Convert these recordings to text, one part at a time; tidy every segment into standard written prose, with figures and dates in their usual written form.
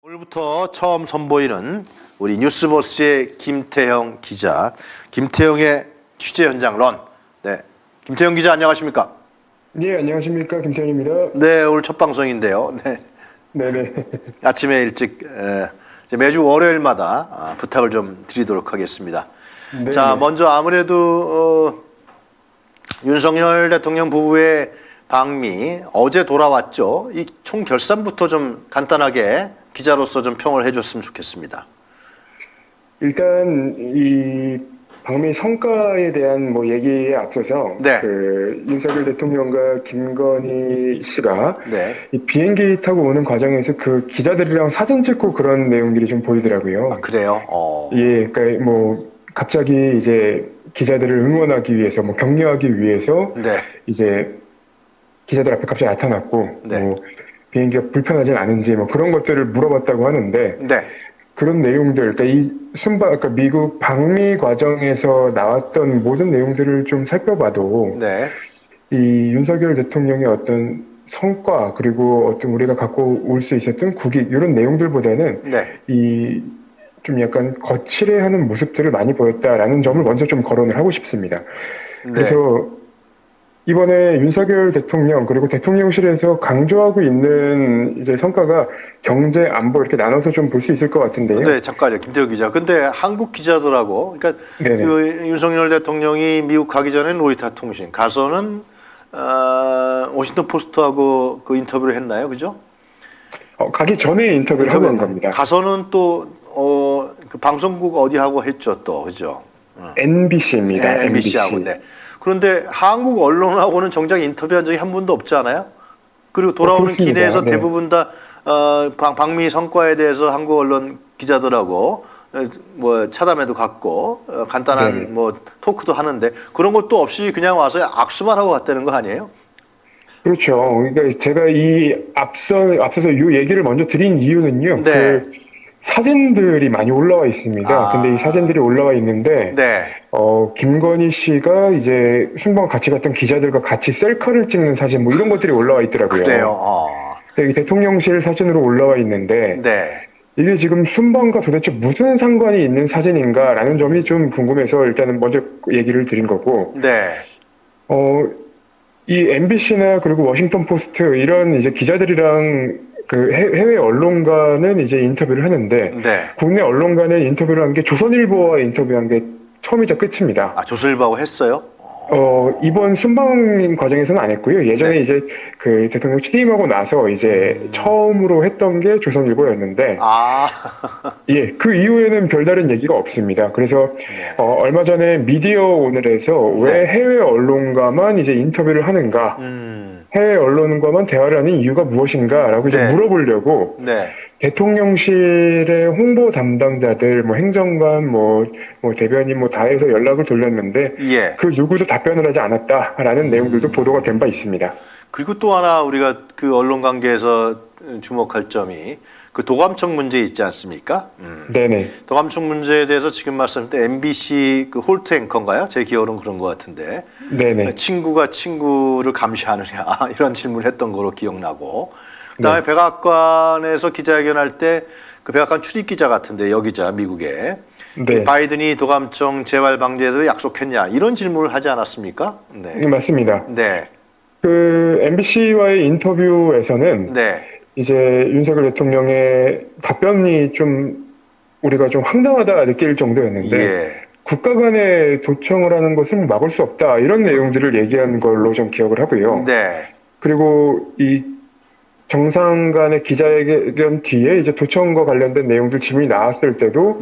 오늘부터 처음 선보이는 우리 뉴스버스의 김태형 기자, 김태형의 취재 현장 런. 네, 김태형 기자 안녕하십니까? 네, 안녕하십니까. 김태현입니다. 네, 오늘 첫 방송인데요. 네, 네네. 아침에 일찍 이제 매주 월요일마다 부탁을 좀 드리도록 하겠습니다. 네네. 자, 먼저 아무래도 윤석열 대통령 부부의 방미 어제 돌아왔죠. 이 총 결산부터 좀 간단하게 기자로서 좀 평을 해줬으면 좋겠습니다. 일단 이 방미 성과에 대한 얘기에 앞서서 네. 윤석열 대통령과 김건희 씨가 네. 이 비행기 타고 오는 과정에서 그 기자들이랑 사진 찍고 그런 내용들이 좀 보이더라고요. 아, 그래요? 예, 그러니까 갑자기 이제 기자들을 응원하기 위해서 격려하기 위해서 네. 이제 기자들 앞에 갑자기 나타났고 네. 비행기가 불편하진 않은지 그런 것들을 물어봤다고 하는데 네. 그런 내용들, 그러니까 미국 방미 과정에서 나왔던 모든 내용들을 좀 살펴봐도 네. 이 윤석열 대통령의 어떤 성과 그리고 어떤 우리가 갖고 올 수 있었던 국익 이런 내용들보다는 네. 이 좀 약간 거칠해하는 모습들을 많이 보였다라는 점을 먼저 좀 거론을 하고 싶습니다. 네. 그래서 이번에 윤석열 대통령 그리고 대통령실에서 강조하고 있는 이제 성과가 경제 안보 이렇게 나눠서 좀 볼 수 있을 것 같은데요. 네, 잠깐요, 김태우 기자. 근데 한국 기자들하고, 그러니까 네네. 그 윤석열 대통령이 미국 가기 전에는 로이터 통신, 가서는 워싱턴 포스트하고 그 인터뷰를 했나요, 그죠? 가기 전에 인터뷰를 하고 간 겁니다. 가서는 또 그 방송국 어디 하고 했죠, 또 그죠? NBC입니다. 네, MBC하고. 네. 그런데 한국 언론하고는 정작 인터뷰한 적이 한 번도 없잖아요. 그리고 돌아오는 그렇습니다. 기내에서 네. 대부분 다 방미 성과에 대해서 한국 언론 기자들하고 차담회도 갖고 간단한 네. 토크도 하는데 그런 것도 없이 그냥 와서 악수만 하고 갔다는 거 아니에요? 그렇죠. 그러니까 제가 앞서서 이 얘기를 먼저 드린 이유는요. 네. 사진들이 많이 올라와 있습니다. 근데 이 사진들이 올라와 있는데, 네. 김건희 씨가 이제 순방 같이 갔던 기자들과 같이 셀카를 찍는 사진 이런 것들이 올라와 있더라고요. 그래요. 이 대통령실 사진으로 올라와 있는데, 네. 이게 지금 순방과 도대체 무슨 상관이 있는 사진인가라는 점이 좀 궁금해서 일단은 먼저 얘기를 드린 거고, 네. 이 MBC나 그리고 워싱턴 포스트 이런 이제 기자들이랑 해외 언론과는 이제 인터뷰를 하는데 네. 국내 언론과는 인터뷰를 한 게 조선일보와 인터뷰한 게 처음이자 끝입니다. 아, 조선일보하고 했어요? 이번 순방 과정에서는 안 했고요. 예전에 네. 이제 그 대통령 취임하고 나서 이제 처음으로 했던 게 조선일보였는데, 예, 그 이후에는 별다른 얘기가 없습니다. 그래서 얼마 전에 미디어 오늘에서 왜 해외 언론과만 이제 인터뷰를 하는가, 해외 언론과만 대화를 하는 이유가 무엇인가라고 이제 물어보려고. 네. 대통령실의 홍보 담당자들, 행정관, 대변인 다 해서 연락을 돌렸는데, 예. 그 누구도 답변을 하지 않았다라는 내용들도 보도가 된 바 있습니다. 그리고 또 하나 우리가 그 언론 관계에서 주목할 점이 그 도감청 문제 있지 않습니까? 네네. 도감청 문제에 대해서 지금 말씀하신 때 MBC 그 홀트 앵커인가요? 제 기억으로는 그런 것 같은데. 네네. 친구가 친구를 감시하느냐 이런 질문을 했던 거로 기억나고. 그다음에 백악관에서 기자회견할 때 그 백악관 출입 기자 같은데 여기자 미국에 바이든이 도감청 재발 방지에도 약속했냐 이런 질문을 하지 않았습니까? 네, 맞습니다. 네. 그 MBC와의 인터뷰에서는 이제 윤석열 대통령의 답변이 좀 우리가 좀 황당하다 느낄 정도였는데 국가 간에 도청을 하는 것은 막을 수 없다 이런 내용들을 얘기한 걸로 좀 기억을 하고요. 그리고 이 정상 간의 기자회견 뒤에 이제 도청과 관련된 내용들 질문이 나왔을 때도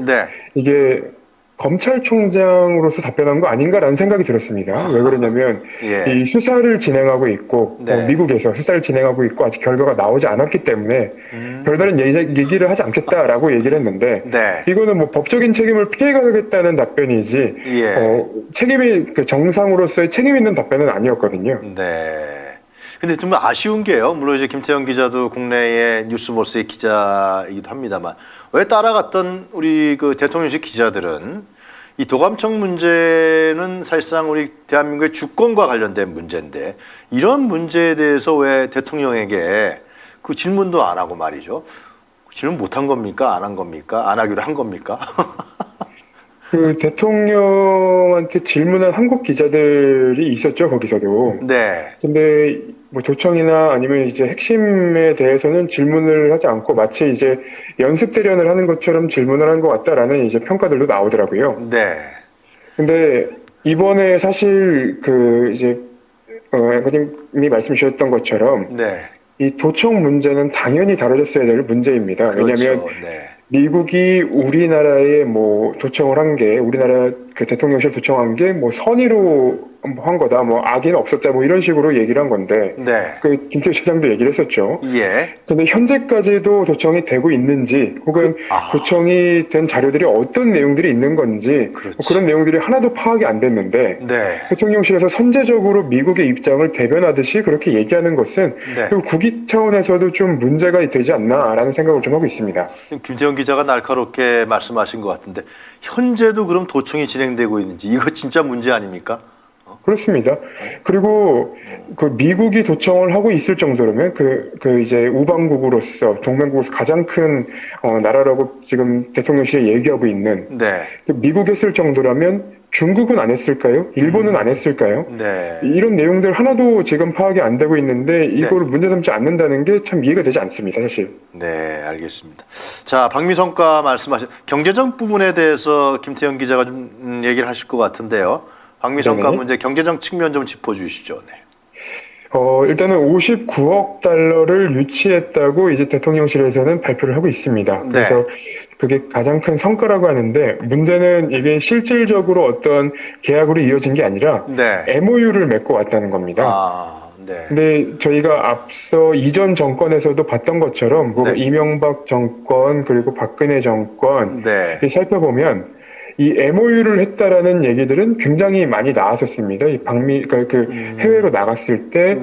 이게 검찰총장으로서 답변한 거 아닌가라는 생각이 들었습니다. 왜 그러냐면 이 수사를 진행하고 있고 미국에서 수사를 진행하고 있고 아직 결과가 나오지 않았기 때문에 별다른 얘기를 하지 않겠다라고 얘기를 했는데 이거는 법적인 책임을 피해가겠다는 답변이지 책임이 정상으로서의 책임 있는 답변은 아니었거든요. 근데 좀 아쉬운 게요. 물론 이제 김태형 기자도 국내의 뉴스버스의 기자이기도 합니다만 왜 따라갔던 우리 그 대통령실 기자들은 이 도감청 문제는 사실상 우리 대한민국의 주권과 관련된 문제인데 이런 문제에 대해서 왜 대통령에게 그 질문도 안 하고 말이죠. 질문 못한 겁니까? 안 한 겁니까? 안 하기로 한 겁니까? 그 대통령한테 질문한 한국 기자들이 있었죠, 거기서도. 네. 근데 뭐 도청이나 아니면 이제 핵심에 대해서는 질문을 하지 않고 마치 이제 연습 대련을 하는 것처럼 질문을 한 것 같다라는 이제 평가들도 나오더라고요. 네. 근데 이번에 사실 그 이제 앵커님이 말씀 주셨던 것처럼 네. 이 도청 문제는 당연히 다뤄졌어야 될 문제입니다. 그렇죠. 왜냐하면 네. 미국이 우리나라에 뭐 도청을 한 게, 우리나라 그 대통령실 도청한 게 뭐 선의로 한 거다, 뭐 악의는 없었다, 뭐 이런 식으로 얘기를 한 건데, 네. 그 김태우 실장도 얘기를 했었죠. 예. 근데 현재까지도 도청이 되고 있는지, 혹은 도청이 된 자료들이 어떤 내용들이 있는 건지, 뭐 그런 내용들이 하나도 파악이 안 됐는데, 네. 대통령실에서 선제적으로 미국의 입장을 대변하듯이 그렇게 얘기하는 것은 네. 국익 차원에서도 좀 문제가 되지 않나라는 생각을 좀 하고 있습니다. 김태형 기자가 날카롭게 말씀하신 것 같은데 현재도 그럼 도청이 진행되고 있는지 이거 진짜 문제 아닙니까? 그렇습니다. 그리고 그 미국이 도청을 하고 있을 정도라면 그 이제 우방국으로서 동맹국으로서 가장 큰 나라라고 지금 대통령실이 얘기하고 있는 네. 그 미국이 했을 정도라면 중국은 안 했을까요? 일본은 안 했을까요? 네. 이런 내용들 하나도 지금 파악이 안 되고 있는데 이걸 문제 삼지 않는다는 게 참 이해가 되지 않습니다, 사실. 네, 알겠습니다. 자, 박미성과 말씀하신 경제적 부분에 대해서 김태형 기자가 좀 얘기를 하실 것 같은데요. 박미성과 문제 경제적 측면 좀 짚어주시죠. 네. 일단은 59억 달러를 유치했다고 이제 대통령실에서는 발표를 하고 있습니다. 네. 그래서 그게 가장 큰 성과라고 하는데 문제는 이게 실질적으로 어떤 계약으로 이어진 게 아니라 MOU를 맺고 왔다는 겁니다. 네. 근데 저희가 앞서 이전 정권에서도 봤던 것처럼 뭐 이명박 정권 그리고 박근혜 정권 살펴보면 이 MOU를 했다라는 얘기들은 굉장히 많이 나왔었습니다. 이 해외로 나갔을 때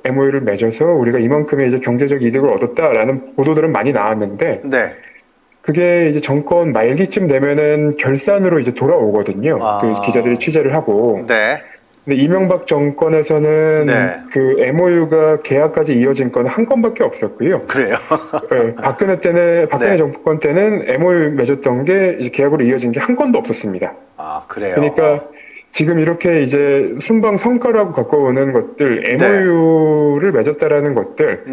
MOU를 맺어서 우리가 이만큼의 이제 경제적 이득을 얻었다라는 보도들은 많이 나왔는데 그게 이제 정권 말기쯤 되면은 결산으로 이제 돌아오거든요. 그 기자들이 취재를 하고. 근데 이명박 정권에서는 그 MOU가 계약까지 이어진 건 한 건밖에 없었고요. 그래요? 네, 박근혜 정권 때는 MOU 맺었던 게 이제 계약으로 이어진 게 한 건도 없었습니다. 그래요? 그러니까 지금 이렇게 이제 순방 성과라고 갖고 오는 것들, MOU를 맺었다라는 것들,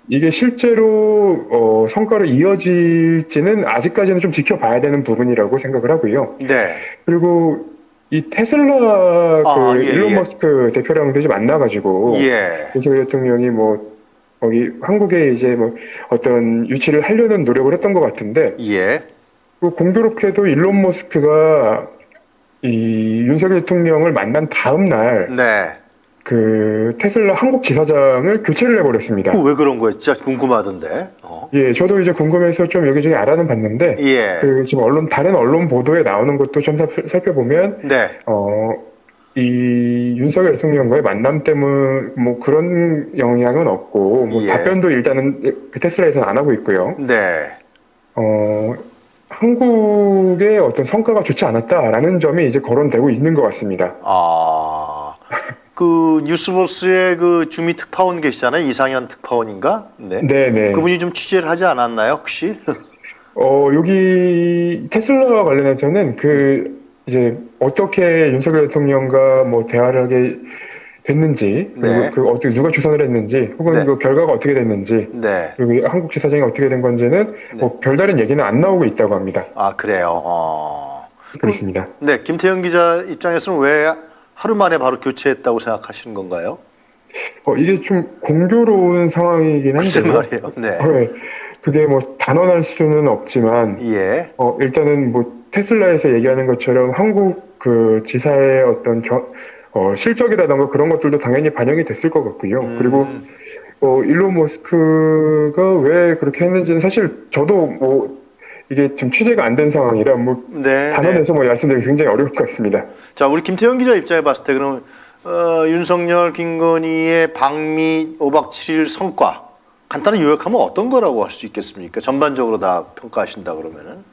이게 실제로 성과로 이어질지는 아직까지는 좀 지켜봐야 되는 부분이라고 생각을 하고요. 그리고 이 테슬라 일론 머스크 대표랑도 이제 만나가지고 윤석열 대통령이 뭐 거기 한국에 이제 뭐 어떤 유치를 하려는 노력을 했던 것 같은데 공교롭게도 일론 머스크가 이 윤석열 대통령을 만난 다음 날 그 테슬라 한국 지사장을 교체를 해버렸습니다. 왜 그런 거예요? 진짜 궁금하던데. 예, 저도 이제 궁금해서 좀 여기저기 알아는 봤는데, 그 지금 다른 언론 보도에 나오는 것도 좀 살펴보면, 이 윤석열 대통령과의 만남 때문 뭐 그런 영향은 없고, 뭐 답변도 일단은 그 테슬라에서는 안 하고 있고요. 한국의 어떤 성과가 좋지 않았다라는 점이 이제 거론되고 있는 것 같습니다. 그 뉴스버스의 그 주미 특파원 계시잖아요. 이상현 특파원인가? 네네. 그분이 좀 취재를 하지 않았나요, 혹시? 여기 테슬라와 관련해서는 이제 어떻게 윤석열 대통령과 뭐 대화를 하게 됐는지, 그리고 어떻게 누가 주선을 했는지, 혹은 그 결과가 어떻게 됐는지, 그리고 한국 지사장이 어떻게 된 건지는 뭐 별다른 얘기는 안 나오고 있다고 합니다. 그래요. 그렇습니다. 김태형 기자 입장에서는 왜 하루 만에 바로 교체했다고 생각하시는 건가요? 이게 좀 공교로운 상황이긴 한데요. 그게 뭐 단언할 수는 없지만, 일단은 뭐 테슬라에서 얘기하는 것처럼 한국 그 지사의 어떤 실적이라던가 그런 것들도 당연히 반영이 됐을 것 같고요. 그리고 일론 머스크가 왜 그렇게 했는지는 사실 저도 뭐 이게 좀 취재가 안 된 상황이라 뭐 단언해서 뭐 말씀드리기 굉장히 어려울 것 같습니다. 자, 우리 김태형 기자 입장에 봤을 때 그럼 윤석열, 김건희의 방미 5박 7일 성과 간단히 요약하면 어떤 거라고 할 수 있겠습니까? 전반적으로 다 평가하신다 그러면은.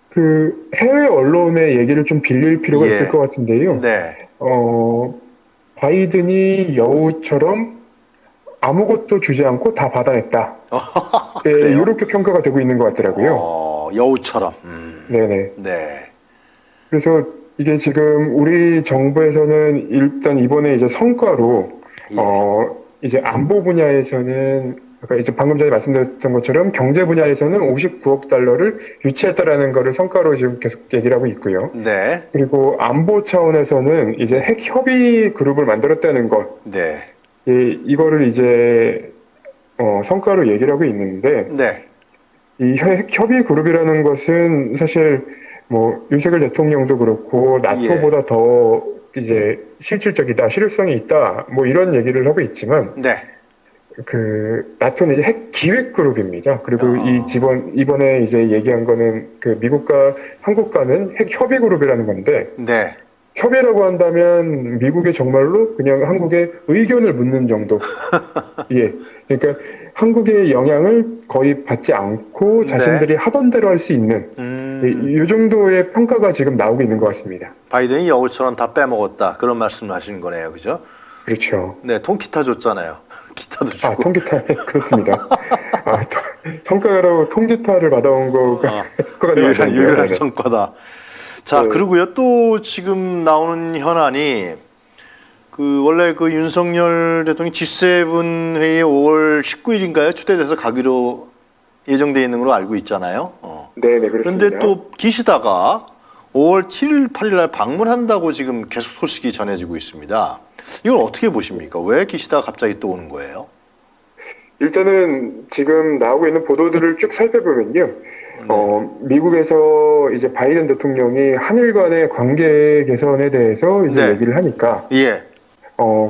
그 해외 언론의 얘기를 좀 빌릴 필요가 있을 것 같은데요. 바이든이 여우처럼 아무것도 주지 않고 다 받아냈다. 네, 그래요? 이렇게 평가가 되고 있는 것 같더라고요. 여우처럼. 네네. 네. 그래서 이게 지금 우리 정부에서는 일단 이번에 이제 성과로 예. 이제 안보 분야에서는 아까 이제 방금 전에 말씀드렸던 것처럼 경제 분야에서는 59억 달러를 유치했다라는 거를 성과로 지금 계속 얘기를 하고 있고요. 네. 그리고 안보 차원에서는 이제 핵 협의 그룹을 만들었다는 것, 네. 이거를 이제 성과로 얘기를 하고 있는데 네. 이 핵 협의 그룹이라는 것은 사실 뭐 윤석열 대통령도 그렇고 나토보다 더 이제 실질적이다, 실효성이 있다, 뭐 이런 얘기를 하고 있지만 네. 그 나토는 이제 핵 기획 그룹입니다. 그리고 이번에 이제 얘기한 거는 그 미국과 한국 간은 핵 협의 그룹이라는 건데 네. 협의라고 한다면 미국에 정말로 그냥 한국의 의견을 묻는 정도. 예. 그러니까 한국의 영향을 거의 받지 않고 자신들이 하던 대로 할 수 있는 이 정도의 평가가 지금 나오고 있는 것 같습니다. 바이든이 여우처럼 다 빼먹었다. 그런 말씀을 하시는 거네요. 그죠? 그렇죠. 네, 통기타 줬잖아요. 기타도 주고. 통기타, 그렇습니다. 성과로 통기타를 받아온 거가 성과가 되면 유일한 성과다. 자, 그리고요, 또 지금 나오는 현안이 원래 그 윤석열 대통령이 G7 회의에 5월 19일인가요? 초대돼서 가기로 예정되어 있는 걸로 알고 있잖아요. 네네, 그렇습니다. 그런데 또 기시다가 5월 7일, 8일 날 방문한다고 지금 계속 소식이 전해지고 있습니다. 이걸 어떻게 보십니까? 왜 기시다가 갑자기 또 오는 거예요? 일단은 지금 나오고 있는 보도들을 쭉 살펴보면요. 미국에서 이제 바이든 대통령이 한일 간의 관계 개선에 대해서 이제 얘기를 하니까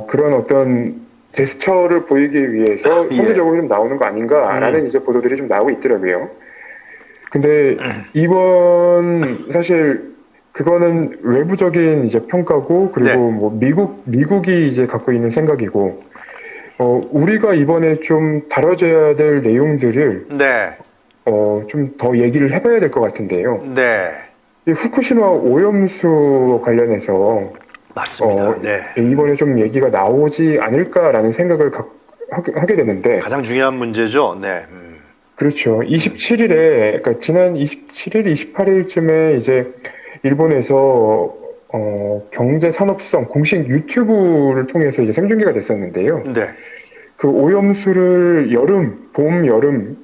그런 어떤 제스처를 보이기 위해서 선제적으로 좀 나오는 거 아닌가라는 이제 보도들이 좀 나오고 있더라고요. 근데 이번 사실 그거는 외부적인 이제 평가고 그리고 뭐 미국이 이제 갖고 있는 생각이고 우리가 이번에 좀 다뤄줘야 될 내용들을 좀 더 얘기를 해봐야 될 것 같은데요. 이 후쿠시마 오염수 관련해서 맞습니다. 이번에 좀 얘기가 나오지 않을까라는 생각을 하게 되는데 가장 중요한 문제죠. 그렇죠. 27일에 그러니까 지난 27일, 28일쯤에 이제 일본에서 경제산업성 공식 유튜브를 통해서 이제 생중계가 됐었는데요. 그 오염수를 봄, 여름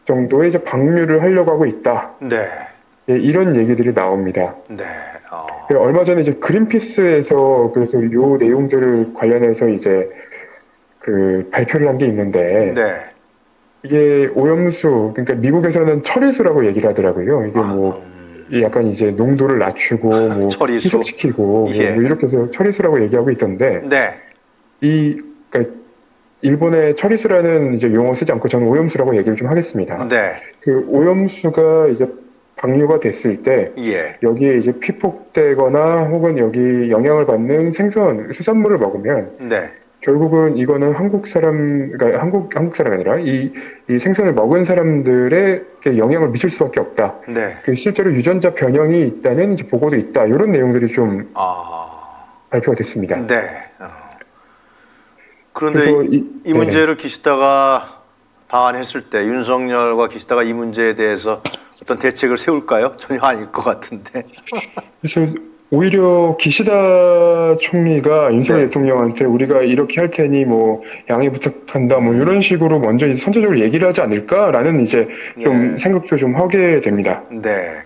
정도에 이제 방류를 하려고 하고 있다. 이런 얘기들이 나옵니다. 얼마 전에 이제 그린피스에서 그래서 요 내용들을 관련해서 이제 그 발표를 한 게 있는데 이게 오염수, 그러니까 미국에서는 처리수라고 얘기를 하더라고요. 이게 약간 이제 농도를 낮추고 뭐 희석시키고 뭐 이렇게 해서 처리수라고 얘기하고 있던데 그러니까 일본의 처리수라는 이제 용어 쓰지 않고 저는 오염수라고 얘기를 좀 하겠습니다. 그 오염수가 이제 방류가 됐을 때 여기에 이제 피폭되거나 혹은 여기 영향을 받는 수산물을 먹으면 결국은 이거는 그러니까 한국 사람이 아니라 이 생선을 먹은 사람들의 영향을 미칠 수밖에 없다. 그 실제로 유전자 변형이 있다는 이제 보고도 있다. 이런 내용들이 좀 발표가 됐습니다. 그런데 이 문제를 기시다가 방한했을 때 윤석열과 기시다가 이 문제에 대해서 어떤 대책을 세울까요? 전혀 아닐 것 같은데. 그래서 오히려 기시다 총리가 윤석열 대통령한테 우리가 이렇게 할 테니 뭐 양해 부탁한다 뭐 이런 식으로 먼저 선제적으로 얘기를 하지 않을까라는 이제 좀 생각도 좀 하게 됩니다.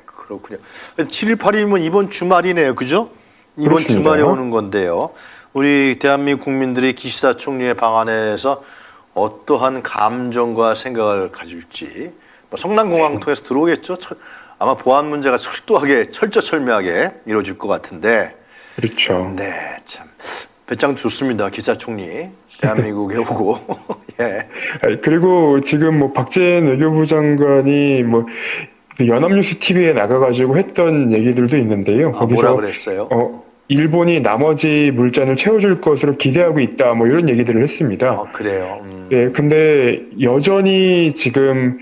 그렇군요. 7일, 8일이면 이번 주말이네요, 그죠? 이번 그렇습니다. 주말에 오는 건데요. 우리 대한민국 국민들이 기시다 총리의 방안에서 어떠한 감정과 생각을 가질지 성남공항 통해서 들어오겠죠. 아마 보안 문제가 철저철미하게 이루어질 것 같은데. 그렇죠. 참 배짱 좋습니다. 기시다 총리 대한민국에 오고. 그리고 지금 뭐 박재현 외교부 장관이 뭐 연합뉴스 TV에 나가가지고 했던 얘기들도 있는데요. 거기서 뭐라 그랬어요? 일본이 나머지 물잔을 채워줄 것으로 기대하고 있다. 뭐 이런 얘기들을 했습니다. 그래요. 근데 여전히 지금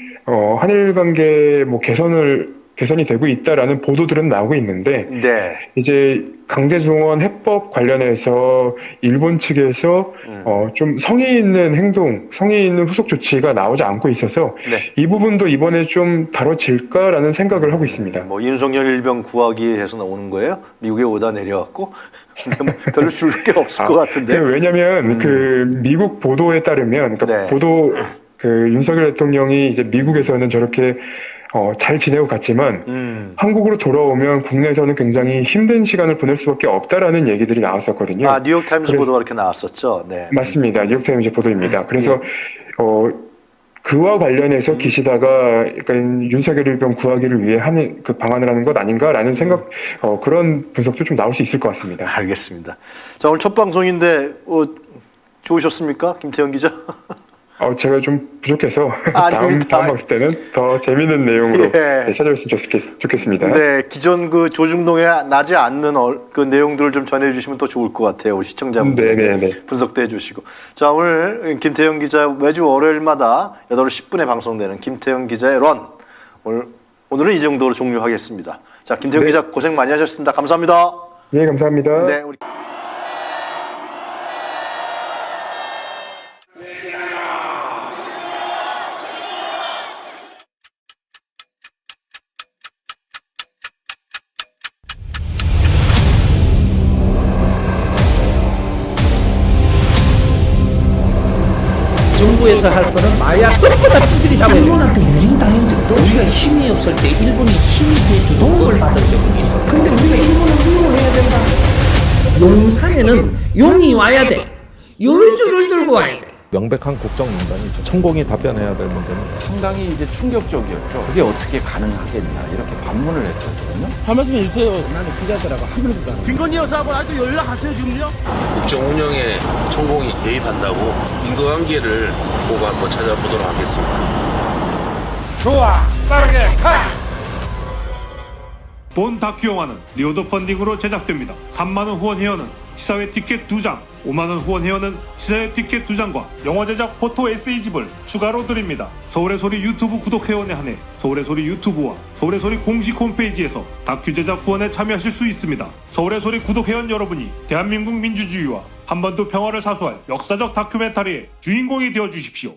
한일 관계 뭐 개선을 개선이 되고 있다라는 보도들은 나오고 있는데 네. 이제 강제동원 해법 관련해서 일본 측에서 좀 성의 있는 행동, 성의 있는 후속 조치가 나오지 않고 있어서 네. 이 부분도 이번에 좀 다뤄질까라는 생각을 하고 있습니다. 뭐 윤석열 일병 구하기 해서 나오는 거예요? 미국에 오다 내려왔고 뭐 별로 줄 게 없을 것 같은데. 왜냐하면 그 미국 보도에 따르면 그러니까 네. 보도 그 윤석열 대통령이 이제 미국에서는 저렇게 잘 지내고 갔지만 한국으로 돌아오면 국내에서는 굉장히 힘든 시간을 보낼 수밖에 없다라는 얘기들이 나왔었거든요. 아, 뉴욕타임스 보도가 이렇게 나왔었죠. 네. 맞습니다. 뉴욕타임즈 보도입니다. 그래서 그와 관련해서 기시다가 약간 윤석열 일병 구하기를 위해 하는 그 방안을 하는 것 아닌가라는 생각, 그런 분석도 좀 나올 수 있을 것 같습니다. 알겠습니다. 자, 오늘 첫 방송인데 좋으셨습니까, 김태형 기자? 제가 좀 부족해서 다음 방송 때는 더 재미있는 내용으로 찾아오셨으면 좋겠습니다. 네, 기존 그 조중동에 나지 않는 그 내용들을 좀 전해주시면 더 좋을 것 같아요. 우리 시청자분들 분석도 해주시고. 자, 오늘 김태형 기자 매주 월요일마다 8시 10분에 방송되는 김태형 기자의 런. 오늘은 이 정도로 종료하겠습니다. 자, 김태형 기자 고생 많이 하셨습니다. 감사합니다. 네, 감사합니다. 네, 우리. 정부에서 할 거는 마약 쏙보다 찌들이 잡아야 돼. 일본한테 유린당한 적도 우리가 힘이 없을 때 일본이 힘이 돼주 도움을 받은 적은 있어. 근데 우리가 일본을 훌륭해야 된다. 용산에는 용이 와야 돼. 열줄을 들고 와야 돼. 명백한 국정농단이죠. 천공이 답변해야 될 문제입니다. 상당히 이제 충격적이었죠. 그게 어떻게 가능하겠냐 이렇게 반문을 했거든요. 한 말씀 해주세요. 나는 기자들하고 한 번도 안 해. 김건희 여사하고 아직도 연락하세요 지금요? 국정 운영에 천공이 개입한다고 인과관계를 보고 한번 찾아보도록 하겠습니다. 좋아, 빠르게 가! 본 다큐 영화는 리오더 펀딩으로 제작됩니다. 3만원 후원 회원은 시사회 티켓 2장, 5만원 후원 회원은 시사회 티켓 2장과 영화 제작 포토 에세이집을 추가로 드립니다. 서울의 소리 유튜브 구독 회원에 한해 서울의 소리 유튜브와 서울의 소리 공식 홈페이지에서 다큐 제작 후원에 참여하실 수 있습니다. 서울의 소리 구독 회원 여러분이 대한민국 민주주의와 한반도 평화를 사수할 역사적 다큐멘터리의 주인공이 되어주십시오.